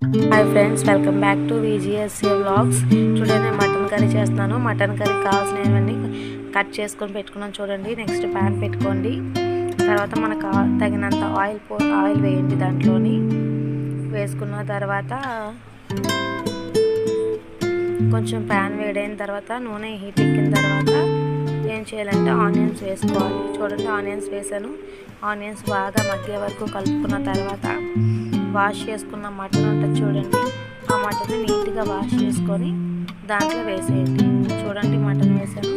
Hi friends, welcome back to VGSC vlogs. Today నేను mutton curry చేస్తున్నాను. Mutton curry కావాల్సినవన్నీ cut చేసుకొని పెట్టుకున్నాను. చూడండి, నెక్స్ట్ ప్యాన్ పెట్టుకోండి. తర్వాత మనకు తగినంత ఆయిల్ వేయండి. దాంట్లోని వేసుకున్న తర్వాత కొంచెం ప్యాన్ వేడైన తర్వాత నూనె హీట్ ఎక్కిన తర్వాత ఏం చేయాలంటే ఆనియన్స్ వేసుకోవాలి. చూడండి, ఆనియన్స్ వేసాను. ఆనియన్స్ బాగా మగ్గే వరకు కలుపుకున్న తర్వాత వాష్ చేసుకున్న మటన్ ఉంటుంది చూడండి, ఆ మటన్ నీట్గా వాష్ చేసుకొని దాంట్లో వేసేయండి. చూడండి, మటన్ వేసాను.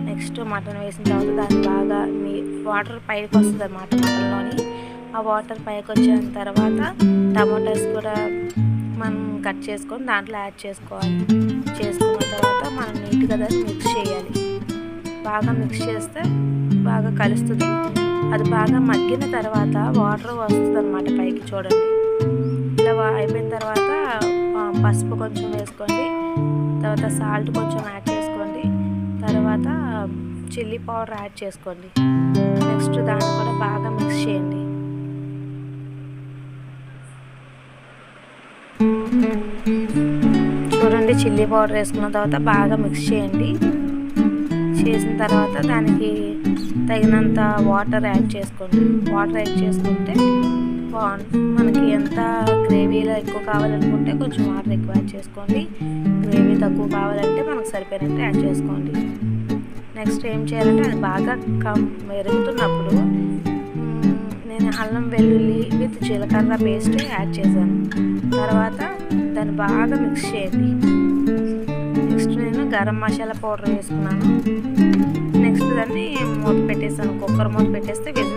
నెక్స్ట్ మటన్ వేసిన తర్వాత దాన్ని బాగా వాటర్ పైకి వస్తుంది అన్నమాట మటన్లోని. ఆ వాటర్ పైకి వచ్చిన తర్వాత టమాటాస్ కూడా మనం కట్ చేసుకొని దాంట్లో యాడ్ చేసుకోవాలి. చేసుకున్న తర్వాత మనం నీట్గా దాన్ని మిక్స్ చేయాలి. బాగా మిక్స్ చేస్తే బాగా కలుస్తుంది. అది బాగా మగ్గిన తర్వాత వాటర్ వస్తుంది అన్నమాట పైకి. చూడండి, ఇలా అయిపోయిన తర్వాత పసుపు కొంచెం వేసుకోండి. తర్వాత సాల్ట్ కొంచెం యాడ్ చేసుకోండి. తర్వాత చిల్లీ పౌడర్ యాడ్ చేసుకోండి. నెక్స్ట్ దాన్ని కూడా బాగా మిక్స్ చేయండి. చూడండి, చిల్లీ పౌడర్ వేసుకున్న తర్వాత బాగా మిక్స్ చేయండి. చేసిన తర్వాత దానికి తగినంత వాటర్ యాడ్ చేసుకోండి. వాటర్ యాడ్ చేసుకుంటే మనకి ఎంత గ్రేవీలో ఎక్కువ కావాలనుకుంటే కొంచెం వాటర్ ఎక్కువ యాడ్ చేసుకోండి. గ్రేవీ తక్కువ కావాలంటే మనకు సరిపోయినట్టు యాడ్ చేసుకోండి. నెక్స్ట్ ఏం చేయాలంటే అది బాగా మెరుగుతున్నప్పుడు నేను అల్లం వెల్లుల్లి విత్ జీలకర్ర పేస్ట్ యాడ్ చేశాను. తర్వాత దాన్ని బాగా మిక్స్ చేయండి. నెక్స్ట్ నేను గరం మసాలా పౌడర్ వేసుకున్నాను. నెక్స్ట్ దాన్ని మూత పెట్టేసాను. కుక్కర్ మూత పెట్టేస్తే విజిల్